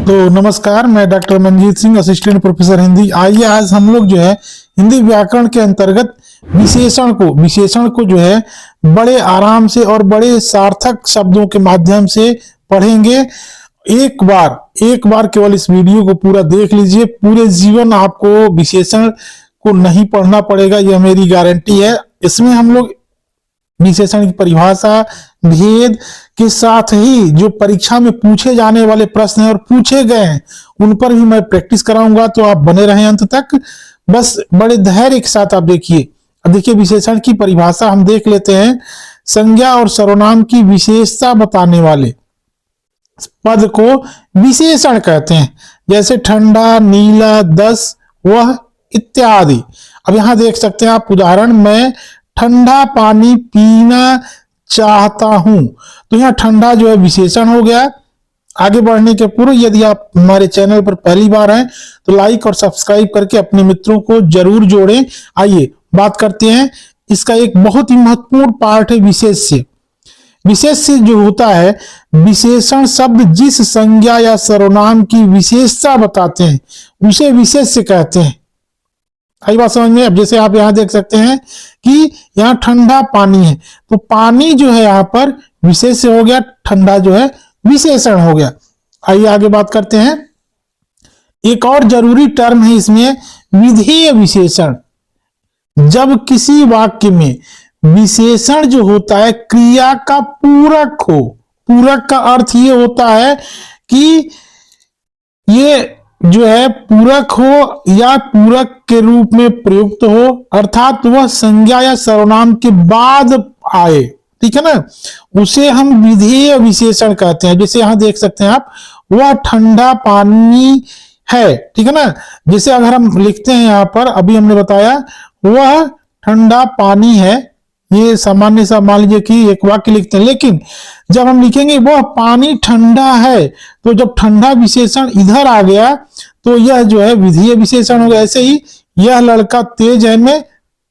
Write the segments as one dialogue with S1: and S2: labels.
S1: तो नमस्कार, मैं doctor Manjeet Singh, assistant professor Hindi. आइए आज हम लोग जो है हिंदी व्याकरण के अंतर्गत विशेषण को जो है बड़े आराम से और बड़े सार्थक शब्दों के माध्यम से पढ़ेंगे। एक बार केवल इस वीडियो को पूरा देख लीजिए, पूरे जीवन आपको विशेषण को नहीं पढ़ना पड़ेगा, यह मेरी गारंटी है। इसमें हम लोग विशेषण की परिभाषा, भेद के साथ ही जो परीक्षा में पूछे जाने वाले प्रश्न हैं और पूछे गए हैं उन पर भी मैं प्रैक्टिस कराऊंगा, तो आप बने रहें अंत तक। बस बड़े धैर्य के साथ आप देखिए। अब देखिए विशेषण की परिभाषा हम देख लेते हैं। संज्ञा और सर्वनाम की विशेषता बताने वाले पद को विशेषण कहते हैं, जैसे ठंडा, नीला, दस, वह इत्यादि। अब यहां देख सकते हैं आप उदाहरण, मैं ठंडा पानी पीना चाहता हूं। तो यहां ठंडा जो है विशेषण हो गया। आगे बढ़ने के पूर्व यदि आप हमारे चैनल पर पहली बार हैं तो लाइक और सब्सक्राइब करके अपने मित्रों को जरूर जोड़ें। आइए बात करते हैं, इसका एक बहुत ही महत्वपूर्ण पार्ट है विशेष्य। विशेष्य जो होता है, विशेषण शब्द जिस संज्ञा या सर्वनाम की विशेषता बताते हैं उसे विशेष्य कहते हैं। आई बात समझ में? अब जैसे आप यहां देख सकते हैं कि यहाँ ठंडा पानी है, तो पानी जो है यहाँ पर विशेष्य हो गया, ठंडा जो है विशेषण हो गया। आइए आगे बात करते हैं। एक और जरूरी टर्म है इसमें, विधेय विशेषण। जब किसी वाक्य में विशेषण जो होता है क्रिया का पूरक हो। पूरक का अर्थ ये होता है कि ये जो है पूरक हो या पूरक के रूप में प्रयुक्त हो, अर्थात वह संज्ञा या सर्वनाम के बाद आए, ठीक है ना, उसे हम विधेय विशेषण कहते हैं। जैसे यहां देख सकते हैं आप, वह ठंडा पानी है, ठीक है ना। जैसे अगर हम लिखते हैं यहां पर, अभी हमने बताया वह ठंडा पानी है, ये सामान्य सा मान लीजिए कि एक वाक्य लिखते हैं, लेकिन जब हम लिखेंगे वह पानी ठंडा है, तो जब ठंडा विशेषण इधर आ गया तो यह जो है विधेय विशेषण हो गया। ऐसे ही यह लड़का तेज है में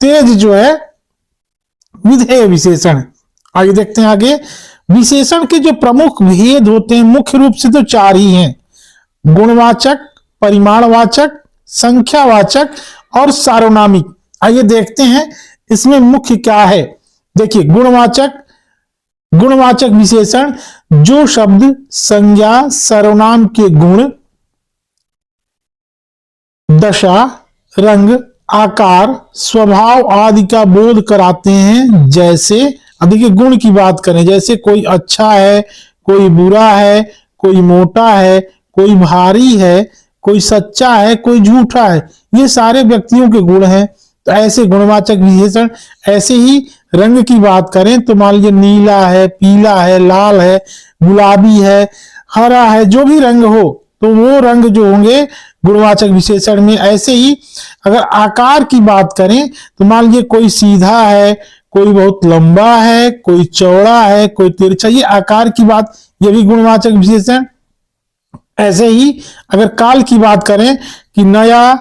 S1: तेज जो है विधेय विशेषण। आगे देखते हैं आगे। विशेषण के जो प्रमुख भेद होते हैं मुख्य रूप से तो चार ही हैं: गुणवाचक, परिमाणवाचक, संख्यावाचक और सार्वनामिक। आइए देखते हैं इसमें मुख्य क्या है। देखिए गुणवाचक विशेषण, जो शब्द संज्ञा सर्वनाम के गुण, दशा, रंग, आकार, स्वभाव आदि का बोध कराते हैं। जैसे अब देखिए गुण की बात करें, जैसे कोई अच्छा है, कोई बुरा है, कोई मोटा है, कोई भारी है, कोई सच्चा है, कोई झूठा है, ये सारे व्यक्तियों के गुण हैं। तो ऐसे गुणवाचक विशेषण। ऐसे ही रंग की बात करें तो मान लीजिए नीला है, पीला है, लाल है, गुलाबी है, हरा है, जो भी रंग हो तो वो रंग जो होंगे गुणवाचक विशेषण में। ऐसे ही अगर आकार की बात करें तो मान लीजिए कोई सीधा है, कोई बहुत लंबा है, कोई चौड़ा है, कोई तिरछा, ये आकार की बात, ये भी गुणवाचक विशेषण। ऐसे ही अगर काल की बात करें कि नया,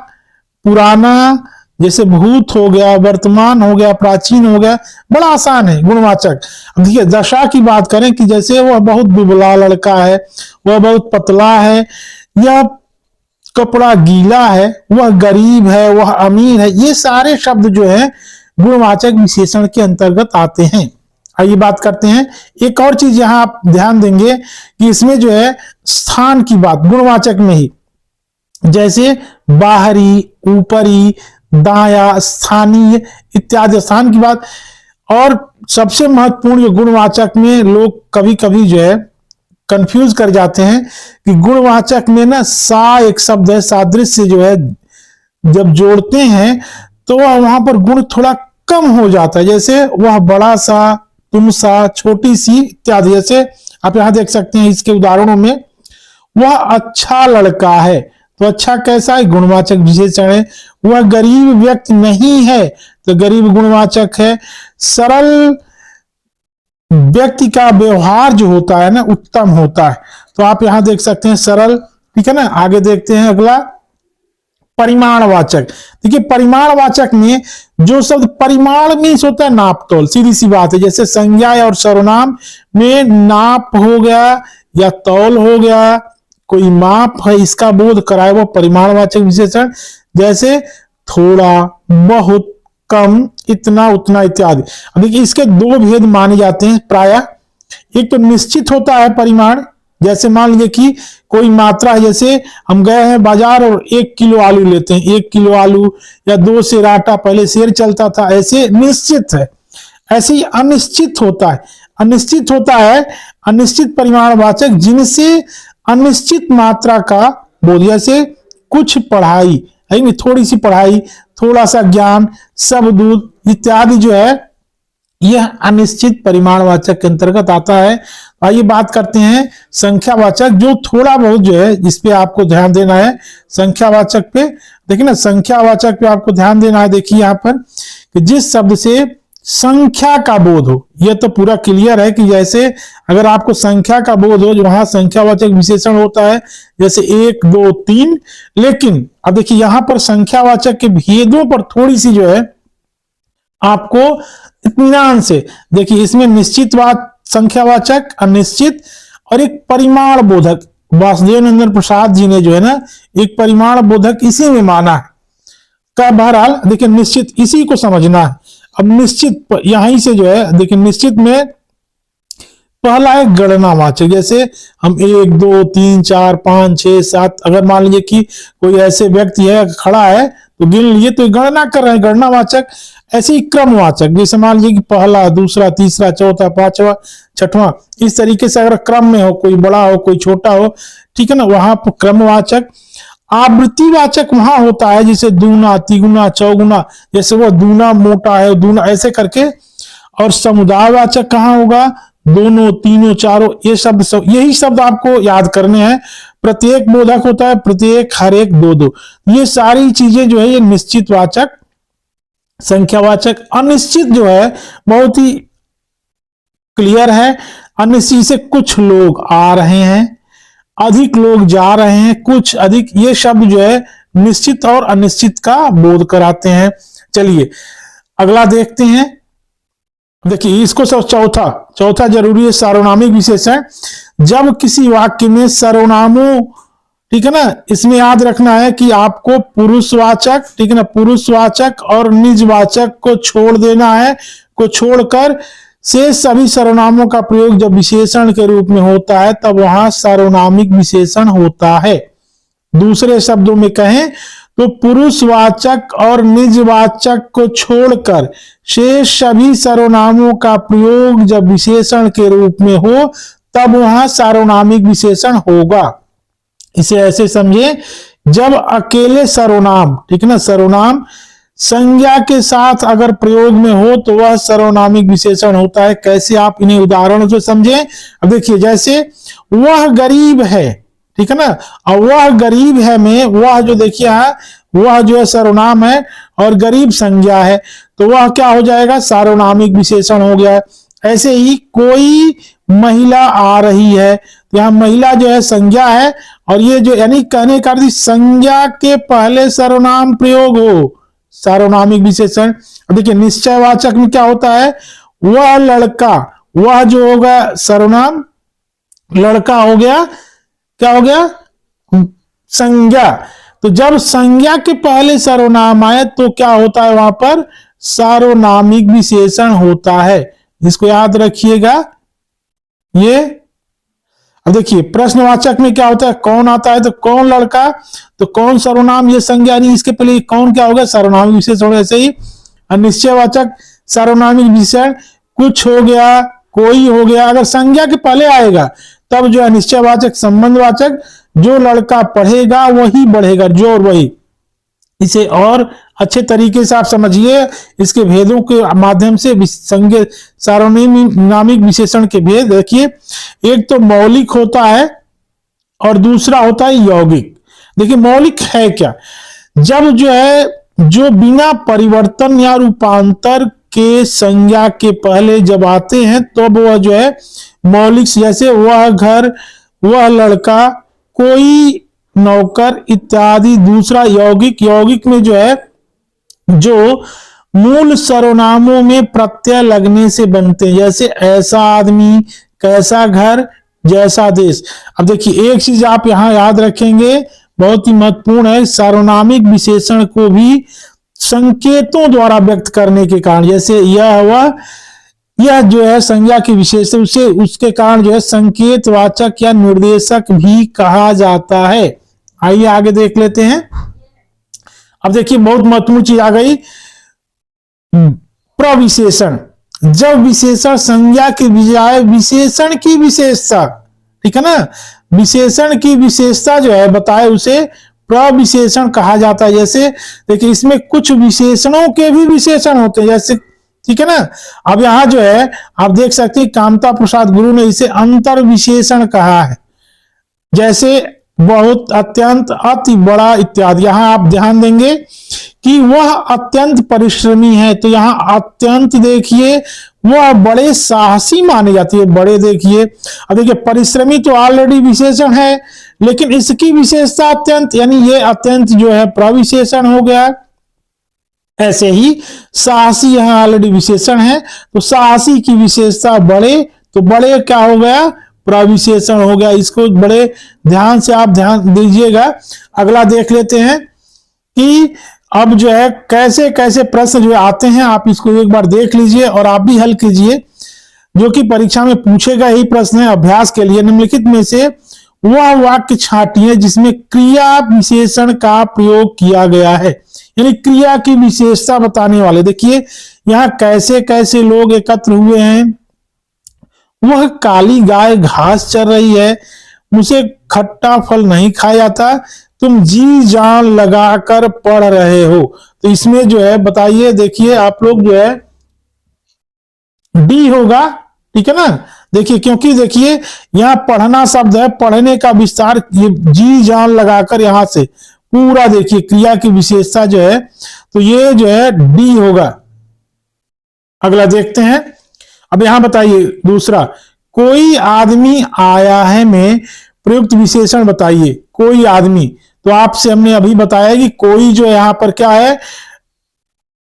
S1: पुराना, जैसे भूत हो गया, वर्तमान हो गया, प्राचीन हो गया, बड़ा आसान है गुणवाचक। अब देखिए दशा की बात करें कि जैसे वह बहुत दुबला लड़का है, वह बहुत पतला है, यह कपड़ा गीला है, वह गरीब है, वह अमीर है, ये सारे शब्द जो है गुणवाचक विशेषण के अंतर्गत आते हैं। आइए बात करते हैं। एक और चीज यहां आप ध्यान देंगे कि इसमें जो है स्थान की बात गुणवाचक में ही, जैसे बाहरी, ऊपरी, दाया, स्थानीय इत्यादि स्थान की बात। और सबसे महत्वपूर्ण जो गुणवाचक में लोग कभी कभी जो है कंफ्यूज कर जाते हैं कि गुणवाचक में ना सा एक शब्द है, सादृश्य जो है जब जोड़ते हैं तो वहां पर गुण थोड़ा कम हो जाता है। जैसे वह बड़ा सा, तुम सा, छोटी सी इत्यादि। जैसे आप यहां देख सकते हैं इसके उदाहरणों में, वह अच्छा लड़का है, तो अच्छा कैसा है, गुणवाचक विशेषण है। वह गरीब व्यक्ति नहीं है, तो गरीब गुणवाचक है। सरल व्यक्ति का व्यवहार जो होता है ना उत्तम होता है, तो आप यहां देख सकते हैं सरल, ठीक है ना। आगे देखते हैं अगला, परिमाणवाचक। देखिए परिमाणवाचक में जो शब्द परिमाण मीन्स होता है नापतोल, सीधी सी बात है। जैसे संज्ञा और सर्वनाम में नाप हो गया या तौल हो गया, कोई माप है इसका बोध कराए वो परिमाणवाचक विशेषण, जैसे थोड़ा, बहुत, कम, इतना, उतना इत्यादि। अब देखिए इसके दो भेद माने जाते हैं प्रायः। एक तो निश्चित होता है परिमाण, जैसे मान लीजिए कि कोई मात्रा है, जैसे हम गए हैं बाजार और 1 किलो आलू लेते हैं, 1 किलो आलू या 2 सेर आटा, पहले सेर चलता था, ऐसे निश्चित है। ऐसे ही अनिश्चित होता है, अनिश्चित होता है अनिश्चित परिमाणवाचक, जिनसे अनिश्चित मात्रा का बोध, जैसे कुछ पढ़ाई है नहीं, थोड़ी सी पढ़ाई, थोड़ा सा ज्ञान, सब दूध इत्यादि जो है यह अनिश्चित परिमाणवाचक के अंतर्गत आता है। आइए बात करते हैं संख्यावाचक, जो थोड़ा बहुत जो है जिस पे आपको ध्यान देना है संख्यावाचक पे। देखिए ना, संख्यावाचक पे आपको ध्यान देना है। देखिए यहाँ पर कि जिस शब्द से संख्या का बोध हो, यह तो पूरा क्लियर है कि जैसे अगर आपको संख्या का बोध हो, जो वहां संख्यावाचक विशेषण होता है, जैसे 1, 2, 3। लेकिन अब देखिए यहां पर संख्यावाचक के भेदों पर थोड़ी सी जो है आपको इत्मीनान से देखिए, इसमें निश्चितवाद संख्यावाचक, अनिश्चित और एक परिमाण बोधक, वासुदेव नंदन प्रसाद जी ने जो है ना एक परिमाण बोधक इसी में माना है का। बहरहाल देखिए निश्चित इसी को समझना है। अब निश्चित यहीं से जो है देखिए, निश्चित में पहला है गणनावाचक, जैसे हम 1, 2, 3, 4, 5, 6, 7, अगर मान लीजिए कि कोई ऐसे व्यक्ति है खड़ा है तो गिन लीजिए, तो गणना कर रहे हैं, गणनावाचक। ऐसे ही क्रमवाचक, जैसे मान लीजिए कि पहला, दूसरा, तीसरा, चौथा, पांचवा, छठवां, इस तरीके से अगर क्रम में हो, कोई बड़ा हो कोई छोटा हो, ठीक है ना, वहां पर क्रमवाचक। आवृत्तिवाचक वहां होता है जैसे दूना, तिगुना, चौगुना, जैसे वो दूना मोटा है, दूना ऐसे करके। और समुदायवाचक कहाँ होगा, दोनों, तीनों, चारों, ये शब्द सब, यही शब्द आपको याद करने हैं। प्रत्येक बोधक होता है, प्रत्येक, हर एक, दो दो, ये सारी चीजें जो है ये निश्चितवाचक, संख्यावाचक। अनिश्चित जो है बहुत ही क्लियर है, अनिश्चित से कुछ लोग आ रहे हैं, अधिक लोग जा रहे हैं, कुछ, अधिक, ये शब्द जो है निश्चित और अनिश्चित का बोध कराते हैं। चलिए अगला देखते हैं। देखिए इसको सब चौथा जरूरी है, सार्वनामिक विशेषण। जब किसी वाक्य में सर्वनामों, ठीक है ना, इसमें याद रखना है कि आपको पुरुषवाचक, ठीक है ना, पुरुषवाचक और निजवाचक को छोड़ देना है, को छोड़कर से सभी सर्वनामों का प्रयोग जब विशेषण के रूप में होता है तब वहां सार्वनामिक विशेषण होता है। दूसरे शब्दों में कहें तो पुरुषवाचक और निजवाचक को छोड़कर शेष सभी सर्वनामों का प्रयोग जब विशेषण के रूप में हो तब वहां सार्वनामिक विशेषण होगा। इसे ऐसे समझे, जब अकेले सर्वनाम, ठीक है ना, सर्वनाम संज्ञा के साथ अगर प्रयोग में हो तो वह सर्वनामिक विशेषण होता है। कैसे, आप इन्हें उदाहरणों से समझे। अब देखिए जैसे वह गरीब है, ठीक है ना, और वह गरीब है में वह जो देखिए वह जो है सर्वनाम है और गरीब संज्ञा है, तो वह क्या हो जाएगा, सार्वनामिक विशेषण हो गया। ऐसे ही कोई महिला आ रही है, तो यहाँ महिला जो है संज्ञा है, और ये जो यानी कहने का अर्थ संज्ञा के पहले सर्वनाम प्रयोग हो, सार्वनामिक विशेषण। देखिए निश्चयवाचक में क्या होता है, वह लड़का, वह जो होगा सर्वनाम, लड़का हो गया, क्या हो गया, संज्ञा। तो जब संज्ञा के पहले सर्वनाम आए तो क्या होता है, वहां पर सार्वनामिक विशेषण होता है। इसको याद रखिएगा ये। अब देखिए प्रश्नवाचक में क्या होता है, कौन आता है तो कौन लड़का, तो कौन सर्वनाम, ये संज्ञा नहीं, इसके पहले कौन क्या होगा, सर्वनामिक विशेषण। ऐसे ही अनिश्चयवाचक सर्वनामिक विशेषण, कुछ हो गया, कोई हो गया, अगर संज्ञा के पहले आएगा तब जो है निश्चयवाचक संबंधवाचक, जो लड़का पढ़ेगा वही बढ़ेगा, जो और वही। इसे और अच्छे तरीके से आप समझिए, इसके भेदों के माध्यम से सार्वनामिक विशेषण के भेद देखिए। एक तो मौलिक होता है और दूसरा होता है यौगिक। देखिए मौलिक है क्या, जब जो है जो बिना परिवर्तन या रूपांतर के संज्ञा के पहले जब आते हैं तो वह जो है मौलिक, जैसे वह घर, वह लड़का, कोई नौकर इत्यादि। दूसरा यौगिक, यौगिक में जो है जो मूल सर्वनामों में प्रत्यय लगने से बनते हैं, जैसे ऐसा आदमी, कैसा घर, जैसा देश। अब देखिए एक चीज आप यहां याद रखेंगे, बहुत ही महत्वपूर्ण है, सार्वनामिक विशेषण को भी संकेतों द्वारा व्यक्त करने के कारण, जैसे यह हुआ, यह जो है संज्ञा की विशेषण, उसे उसके कारण जो है संकेतवाचक या निर्देशक भी कहा जाता है। आइए आगे देख लेते हैं। अब देखिए बहुत महत्वपूर्ण चीज आ गई, प्रविशेषण। जब विशेषण संज्ञा के बजाय विशेषण की विशेषता, ठीक है ना, विशेषण की विशेषता जो है बताए उसे प्रविशेषण कहा जाता है। जैसे देखिए इसमें कुछ विशेषणों के भी विशेषण होते हैं, जैसे, ठीक है ना। अब यहां जो है आप देख सकते हैं कामता प्रसाद गुरु ने इसे अंतर विशेषण कहा है, जैसे बहुत, अत्यंत, अति, बड़ा इत्यादि। यहां आप ध्यान देंगे कि वह अत्यंत परिश्रमी है, तो यहां अत्यंत देखिए वह बड़े साहसी माने जाती है, बड़े देखिए। अब देखिए परिश्रमी तो ऑलरेडी विशेषण है, लेकिन इसकी विशेषता अत्यंत, यानी ये अत्यंत जो है प्रविशेषण हो गया। ऐसे ही साहसी यहां ऑलरेडी विशेषण है, तो साहसी की विशेषता बड़े, तो बड़े क्या हो गया, प्रविशेषण हो गया। इसको बड़े ध्यान से आप ध्यान दीजिएगा। अगला देख लेते हैं कि अब जो है कैसे कैसे प्रश्न जो आते हैं, आप इसको एक बार देख लीजिए और आप भी हल कीजिए, जो कि परीक्षा में पूछेगा यही प्रश्न है। अभ्यास के लिए निम्नलिखित में से वह वाक्य छांटिए जिसमें क्रिया विशेषण का प्रयोग किया गया है, यानी क्रिया की विशेषता बताने वाले। देखिए यहां कैसे कैसे लोग एकत्र हुए हैं। वह काली गाय घास चर रही है, मुझे खट्टा फल नहीं खाया जाता, तुम जी जान लगाकर पढ़ रहे हो। तो इसमें जो है बताइए, देखिए आप लोग जो है डी होगा, ठीक है ना। देखिए क्योंकि देखिए यहां पढ़ना शब्द है, पढ़ने का विस्तार, ये जी जान लगाकर यहां से पूरा देखिए क्रिया की विशेषता जो है, तो ये जो है डी होगा। अगला देखते हैं। अब यहां बताइए दूसरा, कोई आदमी आया है में प्रयुक्त विशेषण बताइए। कोई आदमी, तो आपसे हमने अभी बताया कि कोई जो यहां पर क्या है,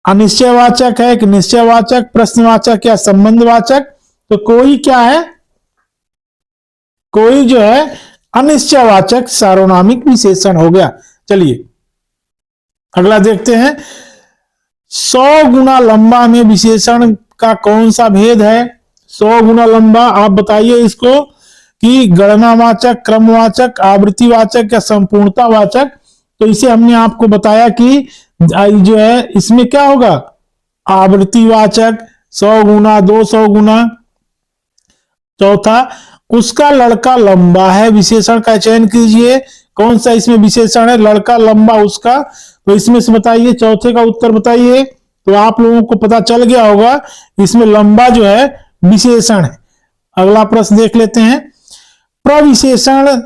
S1: अनिश्चयवाचक है कि निश्चयवाचक, प्रश्नवाचक या संबंधवाचक। तो कोई क्या है, कोई जो है अनिश्चयवाचक सार्वनामिक विशेषण हो गया। चलिए अगला देखते हैं। 100 गुना लंबा में विशेषण का कौन सा भेद है। 100 गुना लंबा, आप बताइए इसको कि गणनावाचक, क्रमवाचक, आवृत्तिवाचक या संपूर्णतावाचक। तो इसे हमने आपको बताया कि जो है इसमें क्या होगा, आवृत्तिवाचक। 100 गुना, 200 गुना। चौथा, उसका लड़का लंबा है, विशेषण का चयन कीजिए। कौन सा इसमें विशेषण है, लड़का लंबा उसका। तो इसमें से बताइए, चौथे का उत्तर बताइए। तो आप लोगों को पता चल गया होगा इसमें लंबा जो है विशेषण है। अगला प्रश्न देख लेते हैं, प्रविशेषण,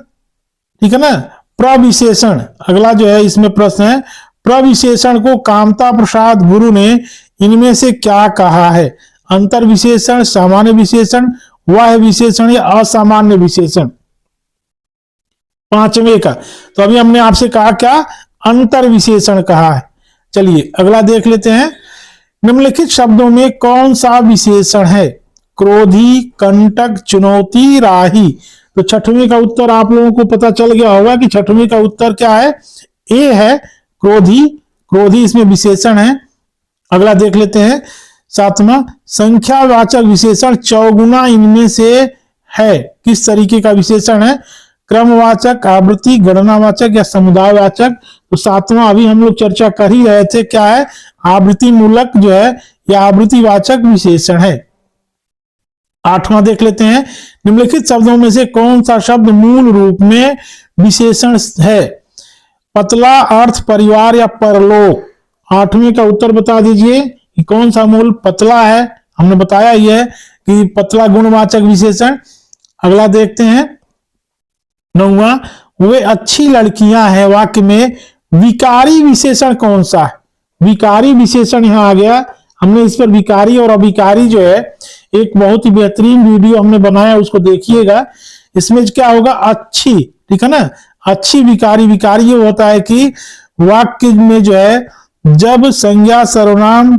S1: ठीक है ना, प्रविशेषण। अगला जो है इसमें प्रश्न है, प्रविशेषण को कामता प्रसाद गुरु ने इनमें से क्या कहा है। अंतर विशेषण, सामान्य विशेषण, वह विशेषण या असामान्य विशेषण। पांचवें का, तो अभी हमने आपसे कहा क्या, अंतर विशेषण कहा है। चलिए अगला देख लेते हैं। निम्नलिखित शब्दों में कौन सा विशेषण है, क्रोधी, कंटक, चुनौती, राही। तो छठवीं का उत्तर आप लोगों को पता चल गया होगा कि छठवीं का उत्तर क्या है, ए है, क्रोधी। क्रोधी इसमें विशेषण है। अगला देख लेते हैं। सातवां, संख्यावाचक विशेषण चौगुना इनमें से है, किस तरीके का विशेषण है, क्रमवाचक, आवृत्ति, गणनावाचक या समुदायवाचक। तो सातवां अभी हम लोग चर्चा कर ही रहे थे, क्या है, आवृत्ति मूलक जो है या आवृत्तिवाचक विशेषण है। आठवां देख लेते हैं। निम्नलिखित शब्दों में से कौन सा शब्द मूल रूप में विशेषण है, पतला, अर्थ, परिवार या परलोक। आठवें का उत्तर बता दीजिए कि कौन सा मूल पतला है। हमने बताया ही है कि पतला गुणवाचक विशेषण। अगला देखते हैं। नौवां, वे अच्छी लड़कियां हैं वाक्य में विकारी विशेषण कौन सा है। विकारी विशेषण यहां आ गया। हमने इस पर विकारी और अविकारी जो है एक बहुत ही बेहतरीन वीडियो हमने बनाया, उसको देखिएगा। इसमें क्या होगा, अच्छी, ठीक है ना, अच्छी विकारी। विकारी ये होता है कि वाक्य में जो है जब संज्ञा सर्वनाम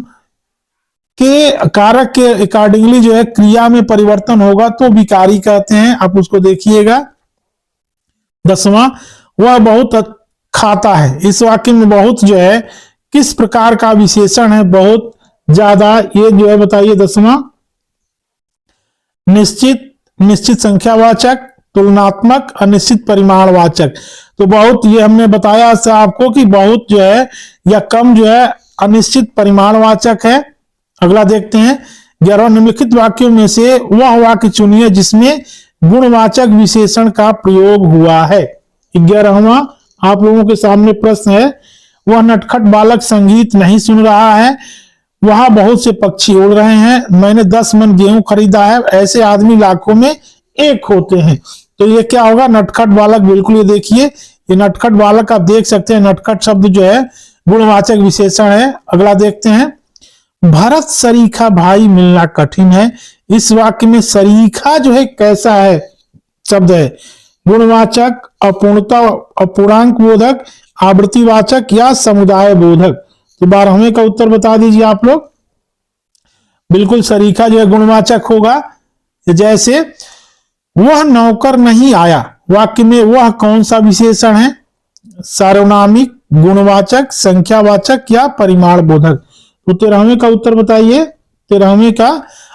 S1: के कारक के अकॉर्डिंगली जो है क्रिया में परिवर्तन होगा तो विकारी कहते हैं। आप उसको देखिएगा। 10वां, वह बहुत खाता है। इस वाक्य में बहुत जो है किस प्रकार का विशेषण है? बहुत ज्यादा। ये जो है बताइए। 10वां, निश्चित, निश्चित संख्यावाचक, तुलनात्मक, अनिश्चित परिमाणवाचक। तो बहुत, ये हमने बताया आपको कि बहुत जो है या कम जो है अनिश्चित परिमाणवाचक है। अगला देखते हैं। 11वां, निम्नलिखित वाक्यों में से वह वाक्य चुनिए जिसमें गुणवाचक विशेषण का प्रयोग हुआ है। 11वां आप लोगों के सामने प्रश्न है। वह नटखट बालक संगीत नहीं सुन रहा है। वहां बहुत से पक्षी उड़ रहे हैं। मैंने 10 मन गेहूं खरीदा है। ऐसे आदमी लाखों में एक होते हैं। तो ये क्या होगा? नटखट बालक। बिल्कुल, ये देखिए, ये नटखट बालक आप देख सकते हैं। नटखट शब्द जो है गुणवाचक विशेषण है। अगला देखते हैं। भरत सरीखा भाई मिलना कठिन है। इस वाक्य में सरीखा जो है कैसा है शब्द है? गुणवाचक, अपूर्णता, अपूर्णांक बोधक, आवृत्तिवाचक या समुदाय बोधक? तो 12वें का उत्तर बता दीजिए आप लोग। बिल्कुल सरीखा जो है गुणवाचक होगा। जैसे वह नौकर नहीं आया, वाक्य में वह कौन सा विशेषण है? सार्वनामिक, गुणवाचक, संख्यावाचक या परिमाण बोधक? तो 13वें का उत्तर बताइए। 13वें का,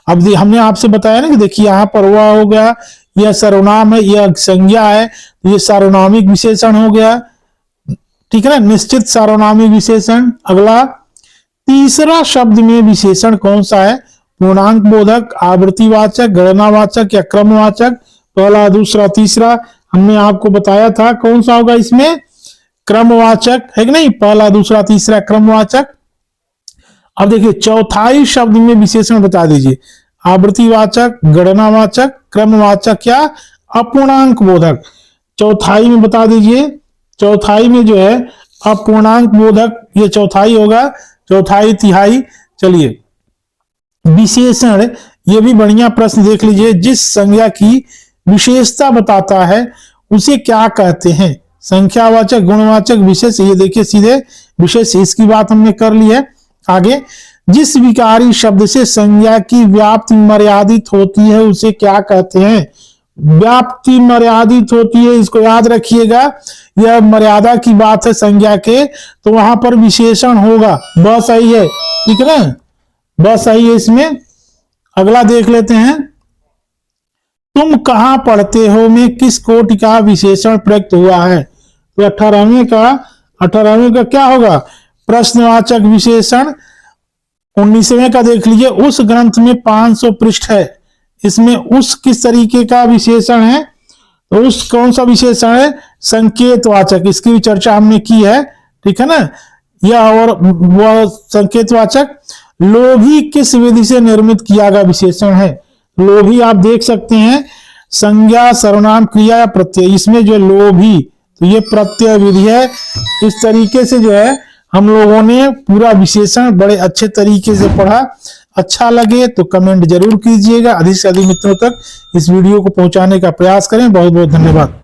S1: अब हमने आपसे बताया ना कि देखिए यहां पर वह हो गया, यह सर्वनाम है, यह संज्ञा है, तो ये सार्वनामिक विशेषण हो गया। ठीक है ना, निश्चित सार्वनामिक विशेषण। अगला, तीसरा शब्द में विशेषण कौन सा है? पूर्णांक बोधक, आवृत्तिवाचक, गणनावाचक या क्रमवाचक? पहला, दूसरा, तीसरा हमने आपको बताया था कौन सा होगा इसमें? क्रमवाचक है कि नहीं? पहला, दूसरा, तीसरा क्रमवाचक। अब देखिए चौथाई शब्द में विशेषण बता दीजिए। आवृत्तिवाचक, गणनावाचक, क्रमवाचक या अपूर्णांक बोधक? चौथाई में बता दीजिए। चौथाई में जो है अपूर्णांक बोधक, ये चौथाई होगा। चौथाई, तिहाई। चलिए, विशेषण, ये भी बढ़िया प्रश्न देख लीजिए। जिस संज्ञा की विशेषता बताता है उसे क्या कहते हैं? संख्यावाचक, गुणवाचक, विशेष। ये देखिए सीधे विशेष, इसकी बात हमने कर ली है। आगे, जिस विकारी शब्द से संज्ञा की व्याप्ति मर्यादित होती है उसे क्या कहते हैं? व्याप्ति मर्यादित होती है, इसको याद रखिएगा। यह मर्यादा की बात है संज्ञा के, तो वहां पर विशेषण होगा। बस सही है, ठीक है ना? बस सही है इसमें। अगला देख लेते हैं। तुम कहां पढ़ते हो में किस कोटि का विशेषण प्रयुक्त हुआ है? तो 18वें का क्या होगा? प्रश्नवाचक विशेषण। 19वें का देख लीजिए। उस ग्रंथ में 500 पृष्ठ है, इसमें उस किस तरीके का विशेषण है? तो उस कौन सा विशेषण है? संकेतवाचक। इसकी भी चर्चा हमने की है, ठीक है ना? यह और वह संकेतवाचक। लोभी किस विधि से निर्मित किया गया विशेषण है? लोभी आप देख सकते हैं, संज्ञा, सर्वनाम, क्रिया या प्रत्यय। इसमें जो लोभी, तो ये प्रत्यय विधि है। इस तरीके से जो है हम लोगों ने पूरा विशेषण बड़े अच्छे तरीके से पढ़ा। अच्छा लगे तो कमेंट जरूर कीजिएगा। अधिक से अधिक मित्रों तक इस वीडियो को पहुंचाने का प्रयास करें। बहुत बहुत धन्यवाद।